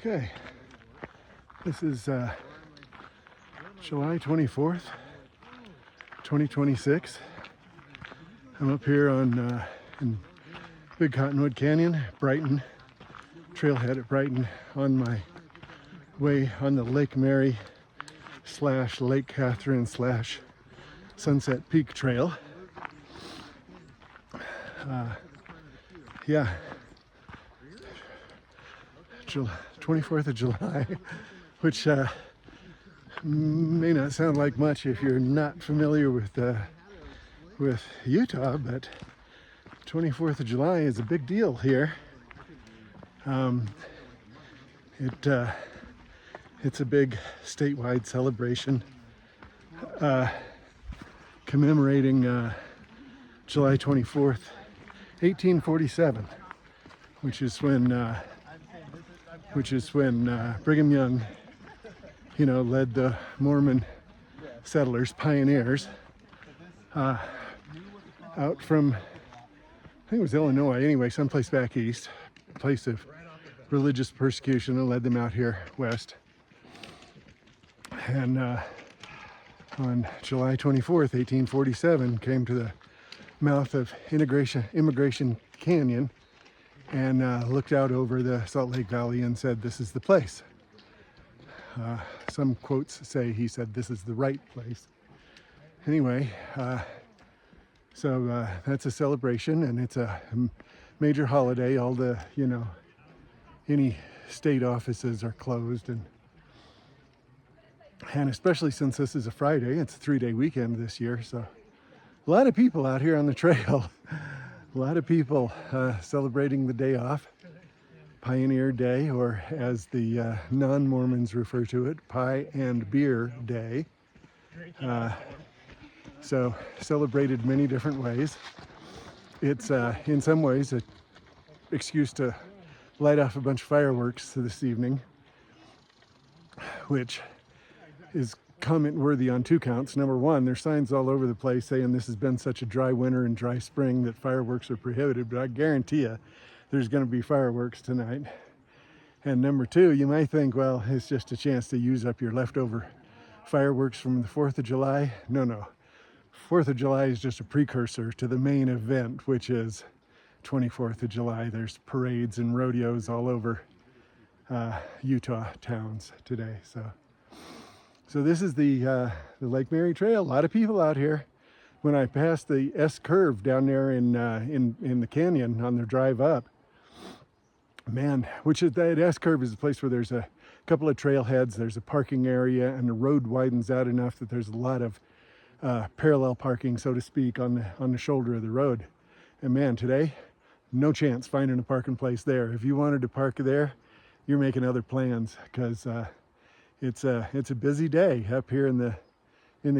Okay, this is July 24th, 2026. I'm up here on in Big Cottonwood Canyon, Brighton, trailhead at Brighton, on my way on the Lake Mary / Lake Catherine / Sunset Peak Trail. Yeah, 24th of July, which may not sound like much if you're not familiar with Utah, but 24th of July is a big deal here. It's a big statewide celebration commemorating July 24th, 1847, which is when Brigham Young, led the Mormon settlers, pioneers, out from, I think it was Illinois, anyway, someplace back east, a place of religious persecution, and led them out here west. And on July 24th, 1847, came to the mouth of Immigration Canyon and looked out over the Salt Lake Valley and said, "This is the place." Some quotes say he said, "This is the right place." Anyway, so that's a celebration, and it's a major holiday. All the, any state offices are closed, and especially since this is a Friday, it's a 3-day weekend this year, so a lot of people out here on the trail. A lot of people celebrating the day off, Pioneer Day, or as the non-Mormons refer to it, Pie and Beer Day. So celebrated many different ways. It's in some ways an excuse to light off a bunch of fireworks this evening, which is comment worthy on two counts. Number one, there's signs all over the place saying this has been such a dry winter and dry spring that fireworks are prohibited, but I guarantee you there's going to be fireworks tonight. And number two, you might think, well, it's just a chance to use up your leftover fireworks from the 4th of July. No. 4th of July is just a precursor to the main event, which is 24th of July. There's parades and rodeos all over Utah towns today. So this is the Lake Mary Trail. A lot of people out here. When I passed the S curve down there in the canyon on their drive up, man, that S curve is a place where there's a couple of trailheads. There's a parking area, and the road widens out enough that there's a lot of parallel parking, so to speak, on the shoulder of the road. And man, today, no chance finding a parking place there. If you wanted to park there, you're making other plans, because it's a busy day up here in the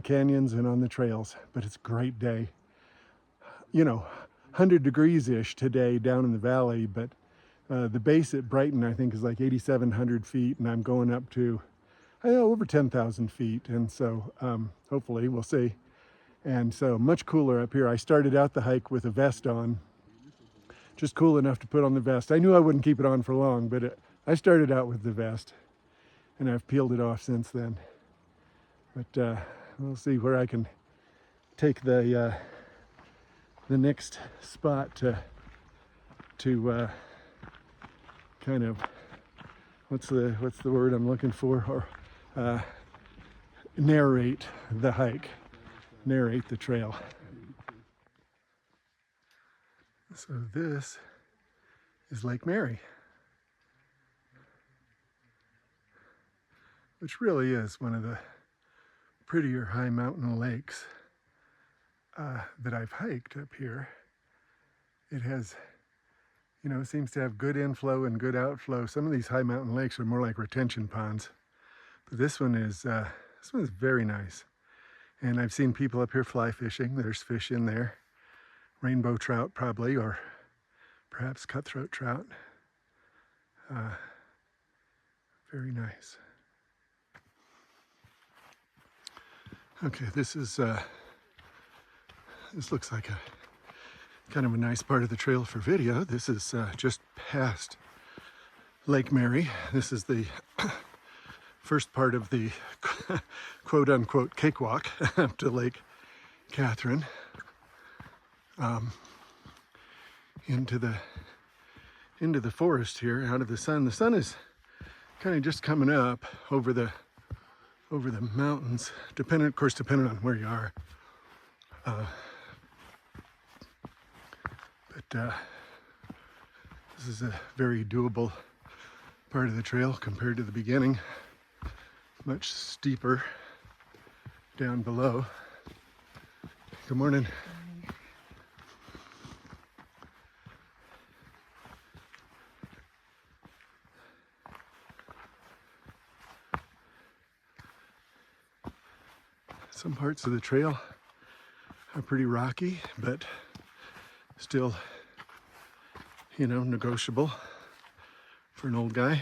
canyons and on the trails, but it's a great day. 100 degrees-ish today down in the valley, but the base at Brighton, I think, is like 8,700 feet, and I'm going up to over 10,000 feet, and so hopefully we'll see. And so much cooler up here. I started out the hike with a vest on, just cool enough to put on the vest. I knew I wouldn't keep it on for long, but I started out with the vest, and I've peeled it off since then. But we'll see where I can take the next spot to kind of, what's the word I'm looking for, or narrate the hike, narrate the trail. So this is Lake Mary, which really is one of the prettier high mountain lakes that I've hiked up here. It has, seems to have good inflow and good outflow. Some of these high mountain lakes are more like retention ponds, but this one is very nice. And I've seen people up here fly fishing. There's fish in there, rainbow trout probably, or perhaps cutthroat trout. Very nice. Okay, this looks like a kind of a nice part of the trail for video. This is just past Lake Mary. This is the first part of the quote-unquote cakewalk up to Lake Catherine, into the forest here, out of the sun. The sun is kind of just coming up over the mountains, depending on where you are. But this is a very doable part of the trail compared to the beginning. Much steeper down below. Good morning. Some parts of the trail are pretty rocky, but still, you know, negotiable for an old guy.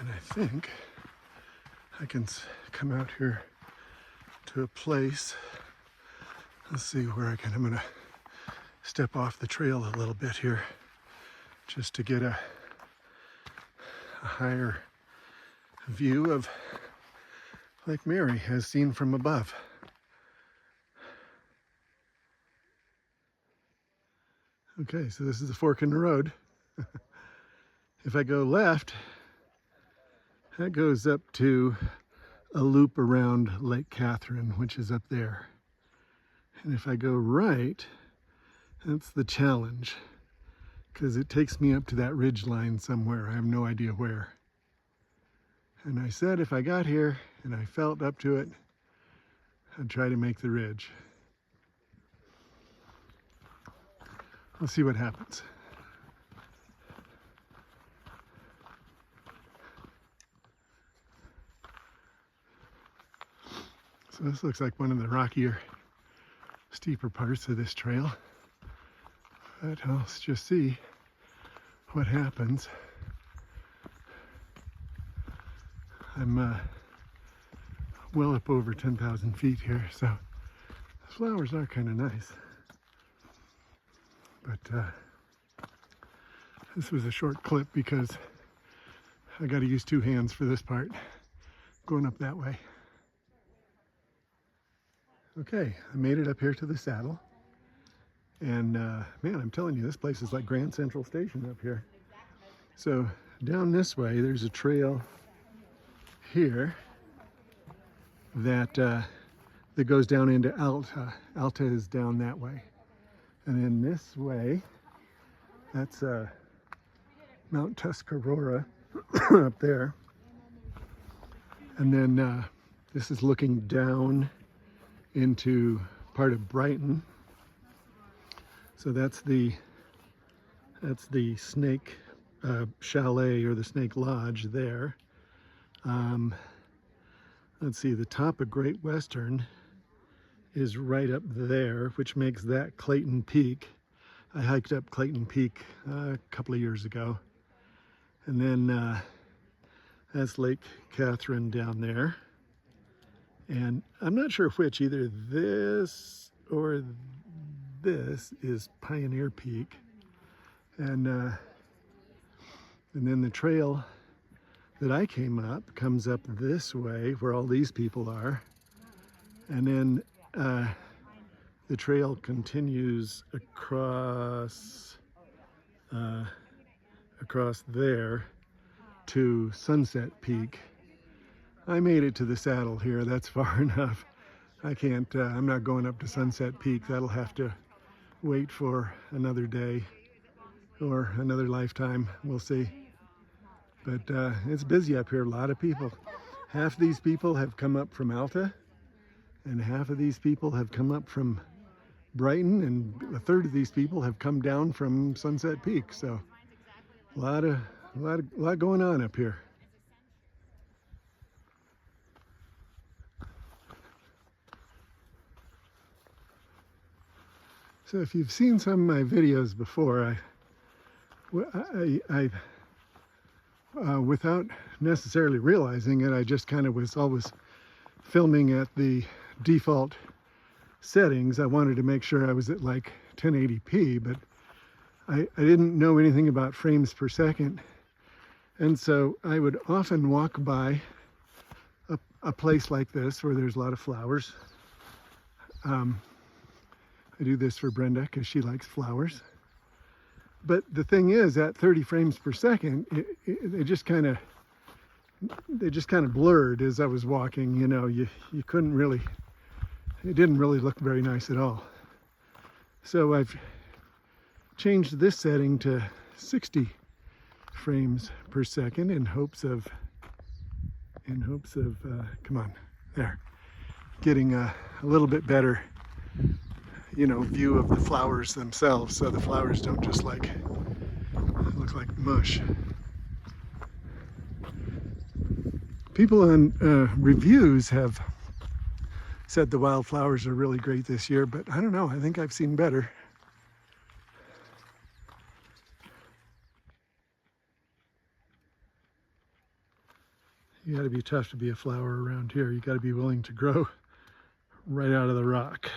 And I think I can come out here to a place. Let's see where I'm gonna step off the trail a little bit here just to get a higher view of Lake Mary as seen from above. Okay, so this is a fork in the road. If I go left, that goes up to a loop around Lake Catherine, which is up there. And if I go right, that's the challenge, because it takes me up to that ridge line somewhere. I have no idea where. And I said if I got here and I felt up to it, I'd try to make the ridge. We'll see what happens. So this looks like one of the rockier, steeper parts of this trail. But I'll just see what happens. I'm well up over 10,000 feet here, so the flowers are kind of nice. But this was a short clip because I got to use two hands for this part, going up that way. Okay, I made it up here to the saddle. And man, I'm telling you, this place is like Grand Central Station up here. So down this way, there's a trail here that goes down into Alta. Alta is down that way. And then this way, that's Mount Tuscarora up there. And then this is looking down into part of Brighton. So that's the Snake Chalet or the Snake Lodge there. Let's see, the top of Great Western is right up there, which makes that Clayton Peak. I hiked up Clayton Peak a couple of years ago. And then that's Lake Catherine down there. And I'm not sure which, either this or this is Pioneer Peak. And then the trail that I came up comes up this way where all these people are. And then the trail continues across there to Sunset Peak. I made it to the saddle here. That's far enough. I can't, I'm not going up to Sunset Peak. That'll have to wait for another day or another lifetime. We'll see. But it's busy up here. A lot of people. Half of these people have come up from Alta, and half of these people have come up from Brighton, and a third of these people have come down from Sunset Peak. So a lot going on up here. So if you've seen some of my videos before, without necessarily realizing it, I just kind of was always filming at the default settings. I wanted to make sure I was at like 1080p, but I didn't know anything about frames per second. And so I would often walk by a place like this where there's a lot of flowers. I do this for Brenda because she likes flowers. But the thing is, at 30 frames per second, they just kind of blurred as I was walking. You know, you couldn't really, it didn't really look very nice at all. So I've changed this setting to 60 frames per second in hopes of come on, there, getting a little bit better, you know, view of the flowers themselves, so the flowers don't just like look like mush. People on reviews have said the wildflowers are really great this year, but I don't know, I think I've seen better. You gotta be tough to be a flower around here. You gotta be willing to grow right out of the rock.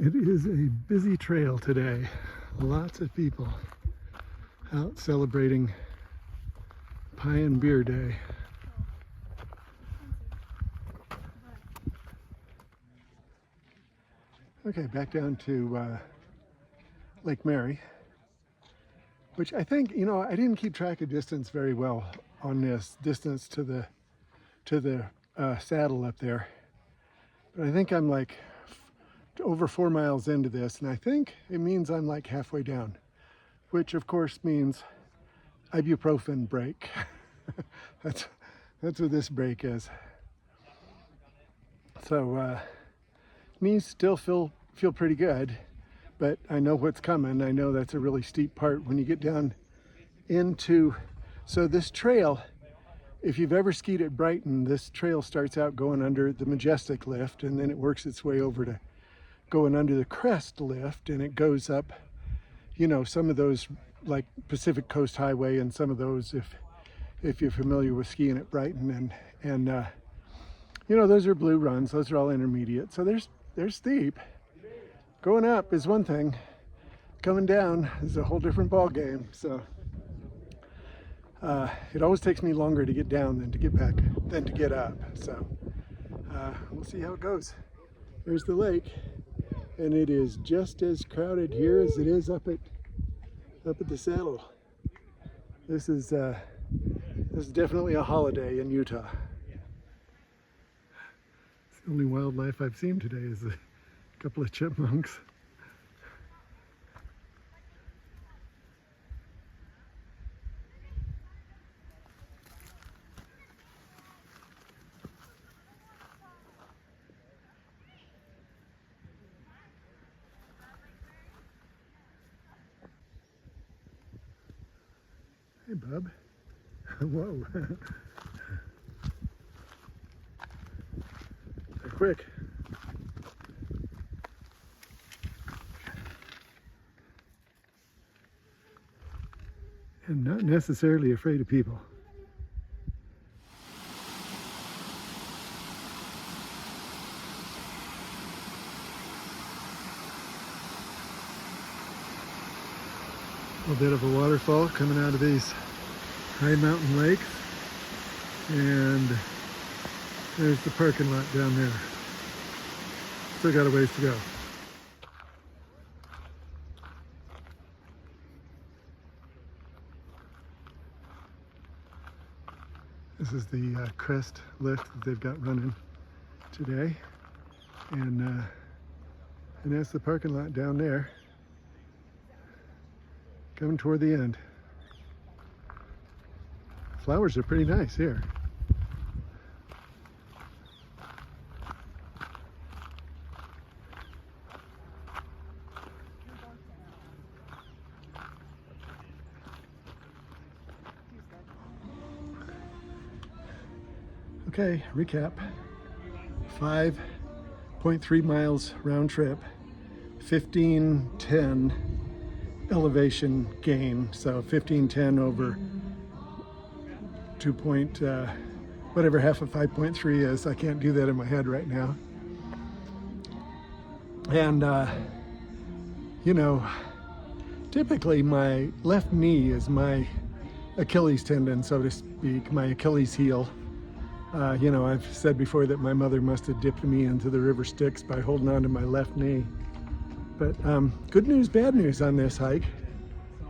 It is a busy trail today. Lots of people out celebrating Pie and Beer Day. Okay, back down to Lake Mary, which I think, you know, I didn't keep track of distance very well on this distance to the saddle up there, but I think I'm like over 4 miles into this, and I think it means I'm like halfway down, which of course means ibuprofen break. that's what this break is. So knees still feel pretty good, but I know what's coming. I know that's a really steep part when you get down into, so this trail, if you've ever skied at Brighton, this trail starts out going under the Majestic lift, and then it works its way over to going under the Crest lift, and it goes up, you know, some of those like Pacific Coast Highway, and some of those, if you're familiar with skiing at Brighton, and you know, those are blue runs, those are all intermediate, so they're steep. Going up is one thing, coming down is a whole different ball game. So it always takes me longer to get down than to get up, so we'll see how it goes. There's the lake, and it is just as crowded here as it is up at the saddle. This is definitely a holiday in Utah. It's the only wildlife I've seen today is a couple of chipmunks. Hey, bub. Whoa. They're quick. And not necessarily afraid of people. A little bit of a waterfall coming out of these high mountain lakes, and there's the parking lot down there. Still got a ways to go. This is the Crest lift that they've got running today, and that's the parking lot down there, coming toward the end. Flowers are pretty nice here. Okay, recap. 5.3 miles round trip, 1510 elevation gain, so 1510 over 2 point, whatever half of 5.3 is. I can't do that in my head right now. And you know, typically my left knee is my Achilles tendon, so to speak, my Achilles heel. You know, I've said before that my mother must have dipped me into the river Styx by holding on to my left knee. But good news, bad news on this hike.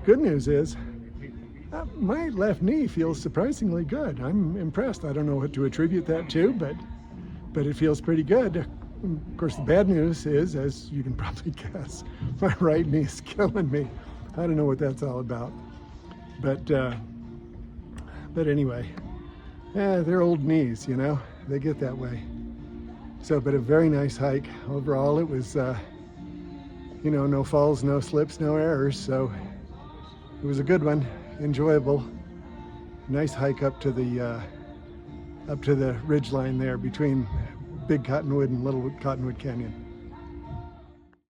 Good news is my left knee feels surprisingly good. I'm impressed. I don't know what to attribute that to, but it feels pretty good. Of course, the bad news is, as you can probably guess, my right knee is killing me. I don't know what that's all about. But anyway, they're old knees, you know, they get that way. So, but a very nice hike. Overall, it was, you know, no falls, no slips, no errors. So it was a good one, enjoyable. Nice hike up to the ridge line there between Big Cottonwood and Little Cottonwood Canyon.